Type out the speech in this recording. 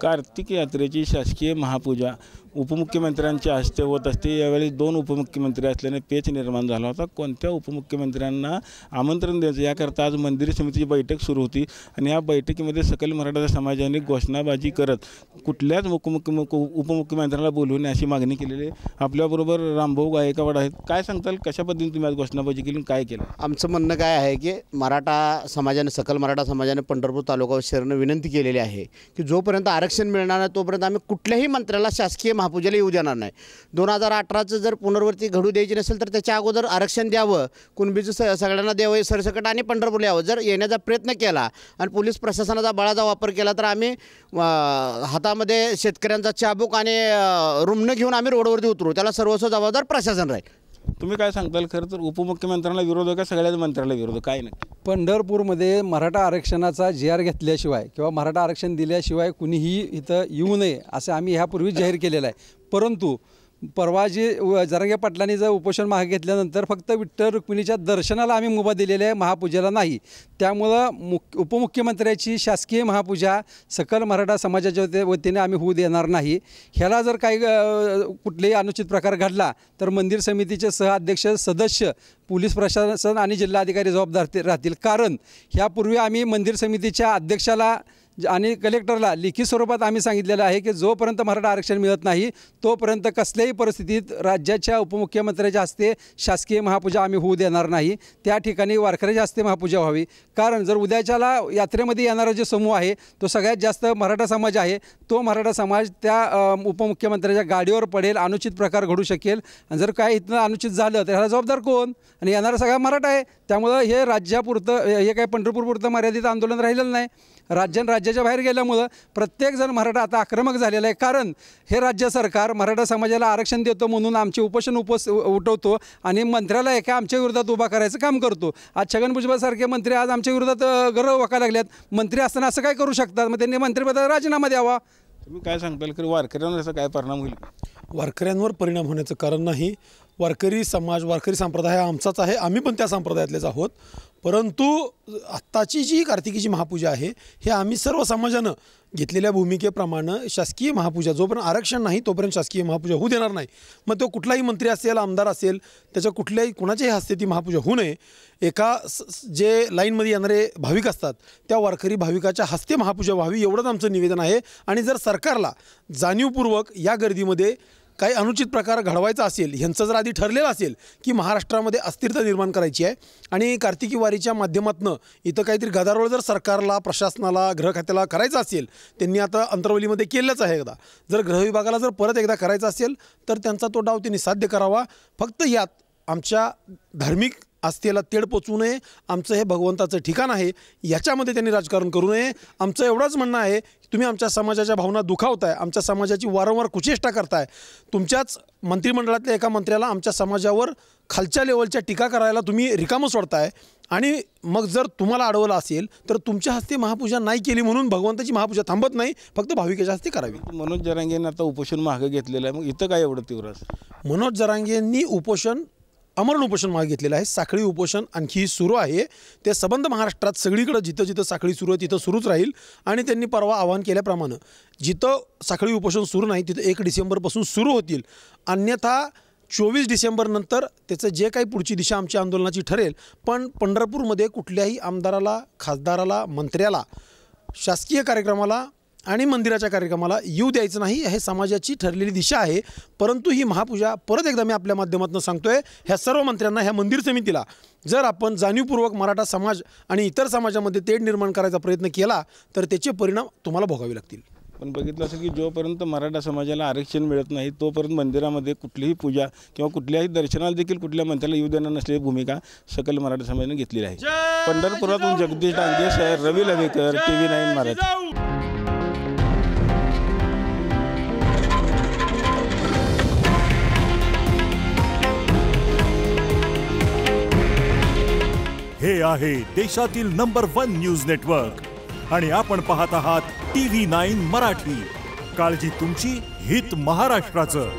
कार्तिक यात्रेची शासकीय महापूजा उपमुख्यमंत्र्यांच्या हस्ते होत असते। यावेळी 2 उपमुख्यमंत्री असल्याने पेच निर्माण झाला होता। कोणत्या उपमुख्यमंत्र्यांना आमंत्रण द्यायचं याकरता आज मंदिर समितीची बैठक सुरू होती आणि या बैठकीमध्ये सकल मराठा समाजाने घोषणाबाजी करत कुठल्याच उपमुख्यमंत्र्यांना बोलवणे अशी मागणी केलेली आहे। आपल्याबरोबर रामभाऊ गायकवाड आहेत। काय सांगताल, कशा पद्धतीने तुम्ही आज घोषणाबाजी केली, काय केलं? आमचं म्हणणं काय आहे की मराठा समाजाने, सकल मराठा समाजाने पंढरपूर तालुका शहरानं विनंती केलेली आहे की जोपर्यंत आरक्षण मिळणार नाही तोपर्यंत आम्ही कुठल्याही मंत्र्याला शासकीय महापूजेला येऊ देणार नाही। 2018चं जर पुनर्वृत्ती घडू द्यायची नसेल तर त्याच्या अगोदर आरक्षण द्यावं, कुणबीचं सगळ्यांना द्यावं सरसकट आणि पंढरपूरला यावं। जर येण्याचा प्रयत्न केला आणि पोलीस प्रशासनाचा बळाचा वापर केला तर आम्ही हातामध्ये शेतकऱ्यांचा चाबूक आणि रुमणं घेऊन आम्ही रोडवरती उतरू। त्याला सर्वस्व जबाबदार प्रशासन राहील। तुम्ही काय सांगताल? खरं तर उपमुख्यमंत्र्यांना विरोध आहे का सगळ्याच मंत्र्याला विरोध? काय नाही, पंढरपूरमध्ये मराठा आरक्षणाचा GR घेतल्याशिवाय किंवा मराठा आरक्षण दिल्याशिवाय कुणीही इथं येऊ नये असं आम्ही ह्यापूर्वी जाहीर केलेलं आहे। परंतु परवा जे जरांगे पाटलांनी जर उपोषण मागे घेतल्यानंतर फक्त विठ्ठल रुक्मिणीच्या दर्शनाला आम्ही मुभा दिलेला आहे, महापूजेला नाही। त्यामुळं उपमुख्यमंत्र्याची शासकीय महापूजा सकल मराठा समाजाच्या वतीने आम्ही होऊ देणार नाही। ह्याला जर काही कुठलेही अनुचित प्रकार घडला तर मंदिर समितीचे सहअध्यक्ष, सदस्य, पोलीस प्रशासन आणि जिल्हाधिकारी जबाबदार राहतील। कारण ह्यापूर्वी आम्ही मंदिर समितीच्या अध्यक्षाला आणि कलेक्टरला लिखित स्वरूपात आम्ही सांगितलेलं आहे की जोपर्यंत मराठा आरक्षण मिळत नाही तोपर्यंत कसल्याही परिस्थितीत राज्याच्या उपमुख्यमंत्र्याच्या हस्ते शासकीय महापूजा आम्ही होऊ देणार नाही। त्या ठिकाणी वारकऱ्याच्या हस्ते महापूजा व्हावी। कारण जर उद्याच्याला यात्रेमध्ये येणारा जो समूह आहे तो सगळ्यात जास्त मराठा समाज आहे। तो मराठा समाज त्या उपमुख्यमंत्र्याच्या गाडीवर पडेल, अनुचित प्रकार घडू शकेल आणि जर काय इथनं अनुचित झालं तर ह्याला जबाबदार कोण? आणि येणारा सगळा मराठा आहे। त्यामुळं हे राज्यापुरतं, हे काही पंढरपूरपुरतं मर्यादित आंदोलन राहिलेलं नाही। राज्याच्या बाहेर गेल्यामुळं प्रत्येकजण मराठा आता आक्रमक झालेला आहे। कारण हे राज्य सरकार मराठा समाजाला आरक्षण देतो म्हणून आमचे उपोषण उठवतो आणि मंत्र्याला एका आमच्या विरोधात उभा करायचं काम करतो। आज छगन भुजबळसारखे मंत्री आज आमच्या विरोधात गरव वाकायला लागल्यात। मंत्री असताना असं काय करू शकतात? मग त्यांनी मंत्रिपदाला राजीनामा द्यावा। तुम्ही काय सांगताल की वारकऱ्यांवर याचा काय परिणाम होईल? वारकऱ्यांवर परिणाम होण्याचं कारण नाही। वारकरी समाज, वारकरी संप्रदाय हा आमचाच आहे, आम्ही पण त्या संप्रदायातलेच आहोत। परंतु आत्ताची जी कार्तिकीची महापूजा आहे हे आम्ही सर्व समाजानं घेतलेल्या भूमिकेप्रमाणे शासकीय महापूजा, जोपर्यंत आरक्षण नाही तोपर्यंत शासकीय महापूजा होऊ देणार नाही। मग तो कुठलाही मंत्री असेल, आमदार असेल, त्याच्या कुठल्याही कोणाच्याही हस्ते ती महापूजा होऊ नये। एका जे लाईनमध्ये येणारे भाविक असतात त्या वारकरी भाविकाच्या हस्ते महापूजा व्हावी एवढंच आमचं निवेदन आहे। आणि जर सरकारला जाणीवपूर्वक या गर्दीमध्ये काही अनुचित प्रकार घडवायचा असेल, ह्यांचं जर आधी ठरलेलं असेल की महाराष्ट्रामध्ये अस्थिरता निर्माण करायची आहे आणि कार्तिकी वारीच्या माध्यमातून इथं काहीतरी गदारोळ जर सरकारला, प्रशासनाला, गृह खात्याला करायचं असेल, त्यांनी आता अंतरवलीमध्ये केलंच आहे एकदा, जर गृह विभागाला जर परत एकदा करायचं असेल तर त्यांचा तो डाव त्यांनी साध्य करावा। फक्त यात आमच्या धार्मिक आस्थेला तेढ पोचू नये। आमचं हे भगवंताचं ठिकाण आहे, याच्यामध्ये त्यांनी राजकारण करू नये। आमचं एवढंच म्हणणं आहे की तुम्ही आमच्या समाजाच्या भावना दुखावताय, आमच्या समाजाची वारंवार कुचेष्टा करताय। तुमच्याच मंत्रिमंडळातल्या एका मंत्र्याला आमच्या समाजावर खालच्या लेवलच्या टीका करायला तुम्ही रिकामं सोडताय आणि मग जर तुम्हाला अडवलं असेल तर तुमच्या हस्ते महापूजा नाही केली म्हणून भगवंताची महापूजा थांबत नाही, फक्त भाविकाच्या हस्ते करावी। मनोज जरांगेंनी आता उपोषण मागे घेतलेलं आहे, मग इथं काय एवढं तीव्र? मनोज जरांगेंनी आमरण उपोषण मागे घेतलेलं आहे। साखळी उपोषण आणखी सुरू आहे, ते सबंध महाराष्ट्रात सगळीकडे जिथं जिथं साखळी सुरू आहे तिथं सुरूच राहील। आणि त्यांनी परवा आवाहन केल्याप्रमाणे जिथं साखळी उपोषण सुरू नाही तिथं 1 डिसेंबरपासून सुरू होतील, अन्यथा 24 डिसेंबरनंतर त्याचं जे काही पुढची दिशा आमच्या आंदोलनाची ठरेल। पण पंढरपूरमध्ये कुठल्याही आमदाराला, खासदाराला, मंत्र्याला शासकीय कार्यक्रमाला आणि मंदिराच्या कार्यक्रमाला येऊ द्यायचं नाही, हे समाजाची ठरलेली दिशा आहे। परंतु ही महापूजा परत एकदा मी आपल्या माध्यमातून सांगतोय, ह्या सर्व मंत्र्यांना, ह्या मंदिर समितीला जर आपण जाणीवपूर्वक मराठा समाज आणि इतर समाजामध्ये तेढ निर्माण करायचा प्रयत्न केला तर त्याचे परिणाम तुम्हाला भोगावे लागतील। पण बघितलं असं की जोपर्यंत मराठा समाजाला आरक्षण मिळत नाही तोपर्यंत मंदिरामध्ये कुठलीही पूजा किंवा कुठल्याही दर्शनाला देखील कुठल्या मंत्र्याला येऊ देणार नसलेली भूमिका सकल मराठा समाजाने घेतलेली आहे। पंढरपुरातून जगदीश डांगे, रवी लवेकर, TV9 मराठी। हे आहे देशातील नंबर 1 न्यूज नेटवर्क आणि आपण पाहत आहात TV9 मराठी। काळजी तुमची, हित महाराष्ट्राचं।